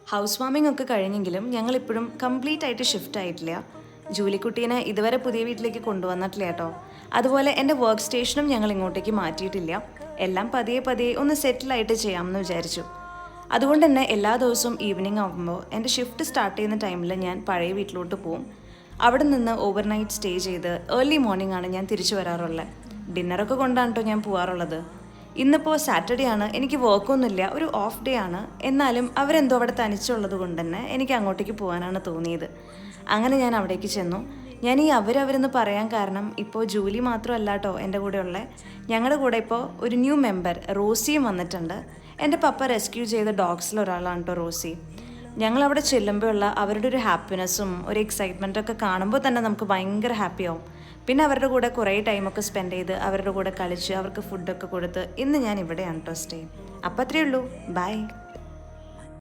House warming ഒക്കെ കഴിഞ്ഞെങ്കിലും ഞങ്ങളിപ്പോഴും complete ആയിട്ട് ഷിഫ്റ്റ് ആയിട്ടില്ല. ജൂലിക്കുട്ടീനെ ഇതുവരെ പുതിയ വീട്ടിലേക്ക് കൊണ്ടുവന്നിട്ടില്ല കേട്ടോ. അതുപോലെ എൻ്റെ വർക്ക് സ്റ്റേഷനും ഞങ്ങൾ ഇങ്ങോട്ടേക്ക് മാറ്റിയിട്ടില്ല. എല്ലാം പതിയെ പതിയെ ഒന്ന് സെറ്റിലായിട്ട് ചെയ്യാമെന്ന് വിചാരിച്ചു. അതുകൊണ്ട് തന്നെ എല്ലാ ദിവസവും ഈവനിങ് ആകുമ്പോൾ എൻ്റെ ഷിഫ്റ്റ് സ്റ്റാർട്ട് ചെയ്യുന്ന ടൈമിൽ ഞാൻ പഴയ വീട്ടിലോട്ട് പോവും. അവിടെ നിന്ന് ഓവർനൈറ്റ് സ്റ്റേ ചെയ്ത് ഏർലി മോർണിംഗ് ആണ് ഞാൻ തിരിച്ചു വരാറുള്ളത്. ഡിന്നറൊക്കെ കൊണ്ടാണ് കേട്ടോ ഞാൻ പോകാറുള്ളത്. ഇന്നിപ്പോൾ സാറ്റർഡേ ആണ്, എനിക്ക് വർക്കൊന്നുമില്ല, ഒരു ഓഫ് ഡേ ആണ്. എന്നാലും അവരെന്തോ അവിടെ തനിച്ചുള്ളത് കൊണ്ട് തന്നെ എനിക്ക് അങ്ങോട്ടേക്ക് പോകാനാണ് തോന്നിയത്. അങ്ങനെ ഞാൻ അവിടേക്ക് ചെന്നു. ഞാൻ ഈ അവരെന്ന് പറയാൻ കാരണം ഇപ്പോൾ ജൂലി മാത്രമല്ല കേട്ടോ എൻ്റെ കൂടെ ഉള്ളത്. ഞങ്ങളുടെ കൂടെ ഇപ്പോൾ ഒരു ന്യൂ മെമ്പർ റോസിയും വന്നിട്ടുണ്ട്. എൻ്റെ പപ്പ റെസ്ക്യൂ ചെയ്ത ഡോഗ്സിൽ ഒരാളാണ് കേട്ടോ റോസി. ഞങ്ങളവിടെ ചെല്ലുമ്പോഴുള്ള അവരുടെ ഒരു ഹാപ്പിനെസ്സും ഒരു എക്സൈറ്റ്മെൻറ്റൊക്കെ കാണുമ്പോൾ തന്നെ നമുക്ക് ഭയങ്കര ഹാപ്പിയാവും. പിന്നെ അവരുടെ കൂടെ കുറേ ടൈമൊക്കെ സ്പെൻഡ് ചെയ്ത് അവരുടെ കൂടെ കളിച്ച് അവർക്ക് ഫുഡൊക്കെ കൊടുത്ത് ഇന്ന് ഞാൻ ഇവിടെയാണ് കേട്ടോ സ്റ്റേ. അപ്പം അത്രയേ ഉള്ളൂ. ബൈ.